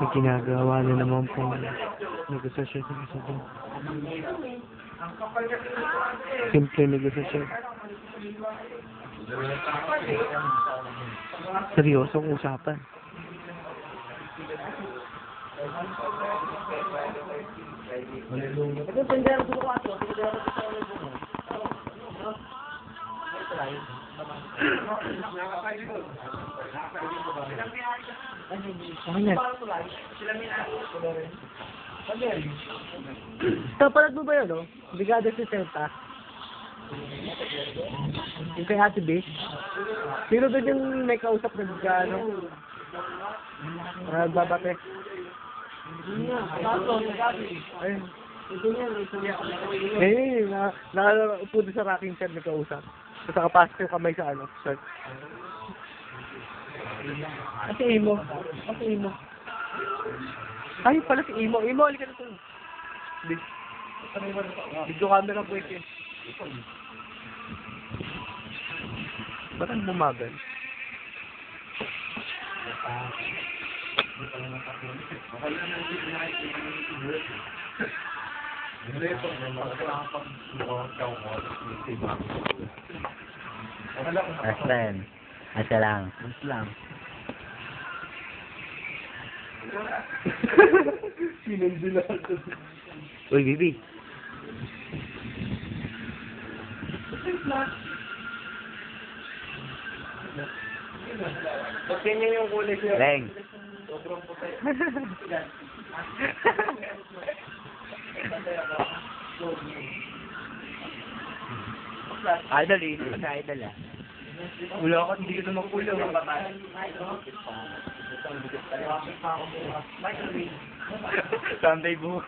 May ginagawa na naman po negosasyon sa isa doon. Simple negosasyon. Seryosong usapan. Tapalat mo ba yun, no? Brigada 60. Yung kay Ate B. Sino doon yung may kausap na bigano? Nagbabate. Ayun. Eh, nakaupo doon sa rocking chair na kausap. Tapos nakapasok yung kamay sa ano, shirt. Kasi Imo. Ay, pala si Imo. Imo, halika na ito. Video camera po ito. Ba't ang bumagal? Aslan. Asa lang. Uy, Bibi. Pag ganyan yung kulay siya. Leng. Sobrang puti. Idol eh. Idol ah. Wala ka, hindi ka naman kulang. Sunday buhot.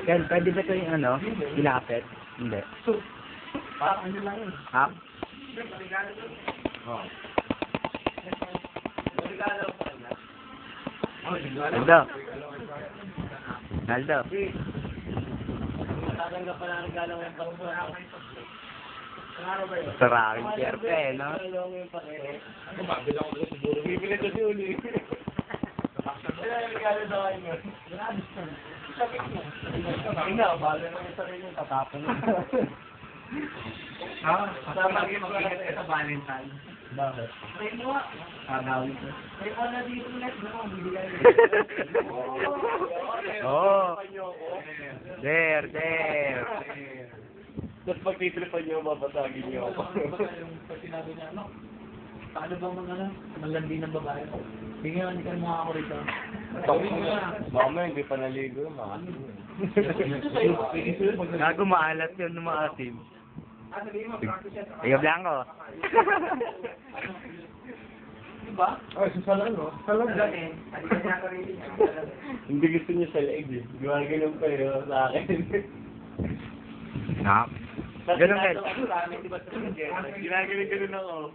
Yan, pwede ba ito yung ano? Ilapit? Hindi. Parang ano lang yun. Ha? Oh. Naldo. Naldo. Tatanggap pa ng regalo ng pagpunan. Saraking kerte eh, no? Ako ba? Bilang ko siguro. Bibili ko si Uli. Wala yung regalo daw kayo. Sakit mo. Sabi nga, bala na yung sarili yung tatapon. Ha? Kasama kayo mag-ingat sa Valentine. Bakit? Pray mo nga. Gagawin ko. Pray mo na dito ulit. Bibigay mo. Oo. There. Tapos pag titripan niyo, mapasagin niyo ako. Pag sinabi niya, ano? Paano ba malandi ng babae? Hindi nga, hindi ka mga ako rito. Mama, hindi pa naligo. Gago maalat yun ng maasim. Tiga Blanco. Diba? Ay, susalan, no? Salam. Ganun. Hindi gusto niya sa leeg, eh. Gumagano'n pa yun sa akin. Nak. Ganun din. Ginaganon ako.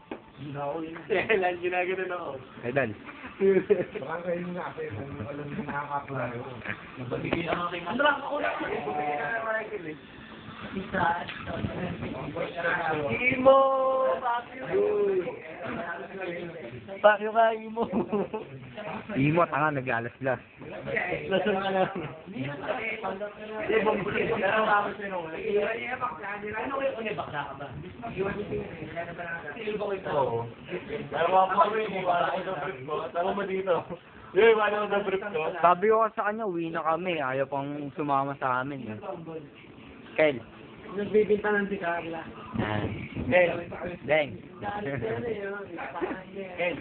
Ginaganon ako. Idol. Baka kayo nga, alam mo nakaka-apply. Nababigay ang aking ano lang ako na. Imo! Pakyo ka, Imo! Imo, tanga, nag-alas-las. Lasal ka lang. Oo. Pero mga po kami, wala ko ng brief ko. Tama mo dito. Yung wala ko ng brief ko. Sabi ko sa kanya, uwi na kami. Ayaw pang sumama sa amin. Eh. Kel. Nagbibinta ng si Carla. Kel. Deng. Ken.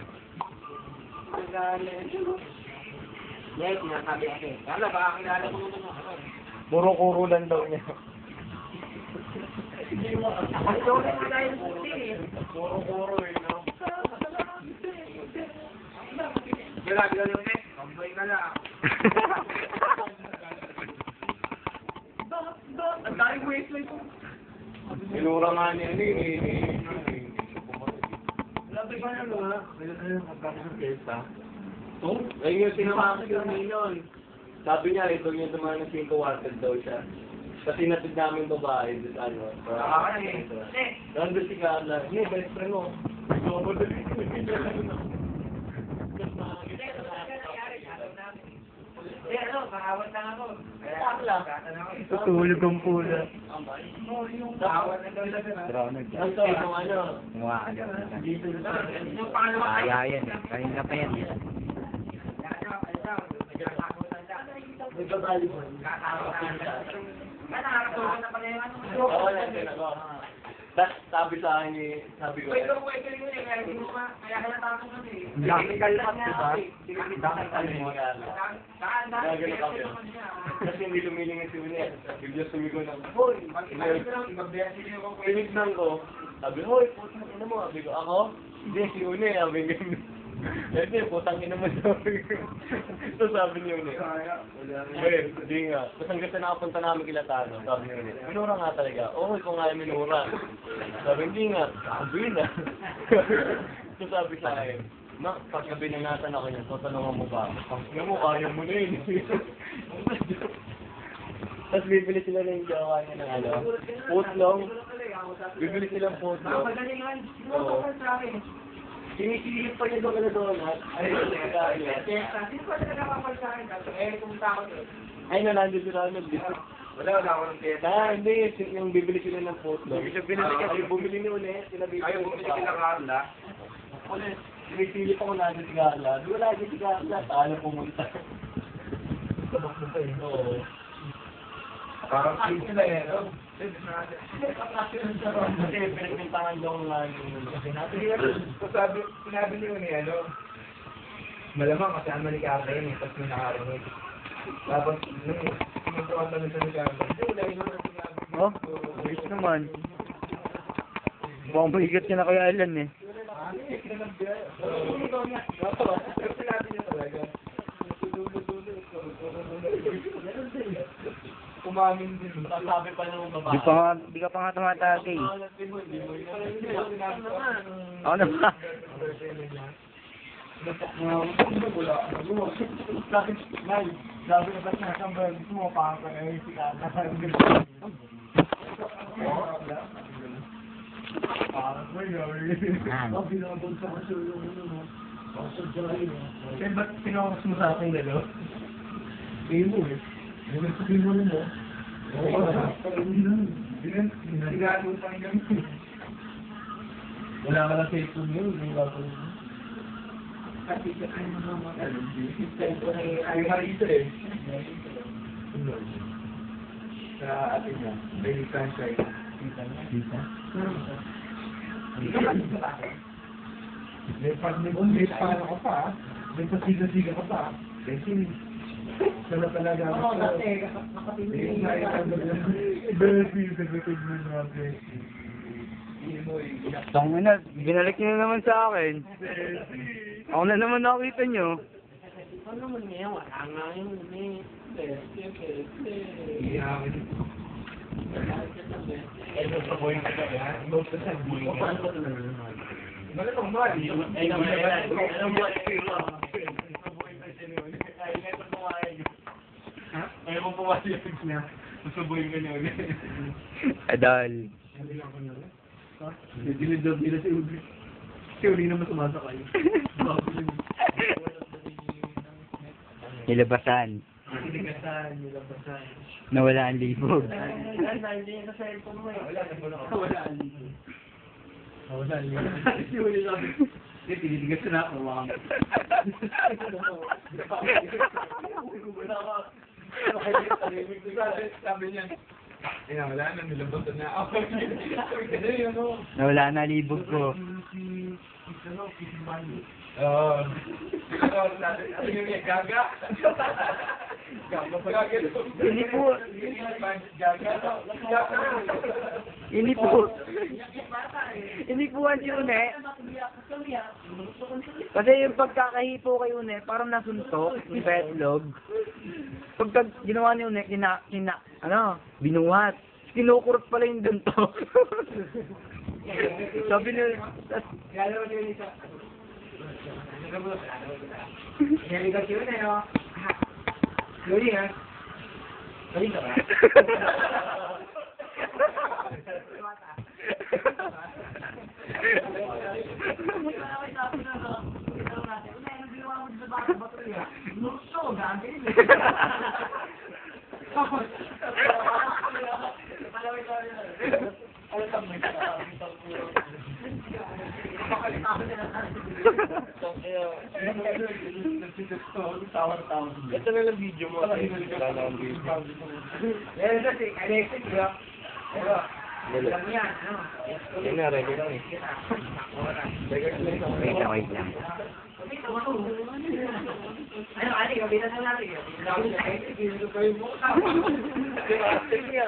Yes, sinasabi kasi. Carla, baka kilala mo ito mga. Puro kuro lang daw niya. Puro kuro eh, no? Grabe ka lang eh. Kambay ka lang. Ang dahil waistline ko. Inura nga niya Labi ka na nga. Ayun, magkakaroon ng kesa. Ayun yung sinamakas yung Minon. Sabi niya, ito niya dumaan ng 5 watted daw siya. Kasi natid namin babae, ano, nandun si Carla. Hindi, best friend mo. So, madali. Tutulog ang pula. Ito, yung ano. Kaya yan eh. Kanina pa yan eh. May babali mo. Oo, nandiyan ako. Tapos sabi sa akin ni, sabi ko, Dami kalpat, diba? Dami kalmat. Gagano kami. Kasi hindi lumilingin si Unet. Bigla sumigaw ng, hoy! Tinignan ko. Sabi, hoy, putang ina mo. Sabi ko, ako? Hindi, si Unet. Sabi ko, hindi, putang ina mo. So sabi ni Unet. Hindi nga. Tapos hanggang sa nakapunta namin kila Tano, sabi ni Unet, minura nga talaga. Oo, kung nga minura. Sabi, hindi nga. Sabi na. So sabi sa akin, na, pagka binangatan ako niya, tatanungan mo ba? Pagka mo, ayaw mo na yun. Tapos bibili sila ng gawa niya ng ano, putlong. Bibili sila ng putlong. Oo. Sinisilip pa niya doon na donut. Ay, nandun si Ronald. Wala ako ng teta. Hindi, yung bibili sila ng putlong. Binili kasi, bumili ni Unet. Ayaw bumili sila Carla. Ulit, sinisilip ako nandun si Carla. Di wala si Carla. Saan pumunta? Oo. Parang sila eh, no? Kasi pinagbintangan daw nga yung... Sinabi niyo ni ano, malamang kasama ni Carla yun eh, tapos may nakarinig. Tapos, nung tanong sa ni Carla, wala yun naman sinabi. Oh, wait naman. Mukhang mahigat ka na kaya Alan eh. Pero sinabi niya talaga. Umamin din. Sabi pa ng babae. Di ka pa nga tumatagay. Ako na ba? Sabi na ba't nakasambal? Gusto mo pa ako eh, si Carla. Eh, ba't pinakas mo sa akin dalaw? Kayo mo eh. Sabihin mo mo. Sigado pa rin kami. Wala ka lang cellphone yun. Ay, Marisa eh. Sa atin niya. May franchise. Kita? May paano ka pa. May pasiga-siga ka pa. Kasi sana talaga ako. Oo, kasi nakatingin. Beses, nagtitignan natin. Tangina, binalik niyo na naman sa akin. Ako na naman nakita niyo. Ano naman ngayon? Wala nga yun. Ito sa boy ka ba? Ito sa boy ka. Malamang mali. Ay, naman yan. Ayaw mo pumayag niya. Masubuhin ka niya ulit. Adal. Dilid-dab nila si Uli. Si Uli naman sumasakay. Nilabasan. Nilabasan. Nawala ang libog. Wala. Si Uli sabi. Tinitigas na ako. Sabi niya, wala na, nilabasan na ako. Nawala na libog ko. Oo. Sabi niya, gaga. Hindi po. Hindi po. Hindi po ang si Une. Kasi yung pagkakahipo kay Une, parang nasuntok, yung petlog. Pagka ginawa ni Une, binuhat. Kinukurot pala yung duntok. Sabi niya, Inaligot yun eh, no? Luli nga. Luli ka ba? Ito na lang video mo. Wala na ang video. Meron kasi, Alexis, bro. Pero, alam mo yan, ano? Yan na, record na eh. Wait lang. Ano, ate, kabitan na natin. Diba? Sige nga.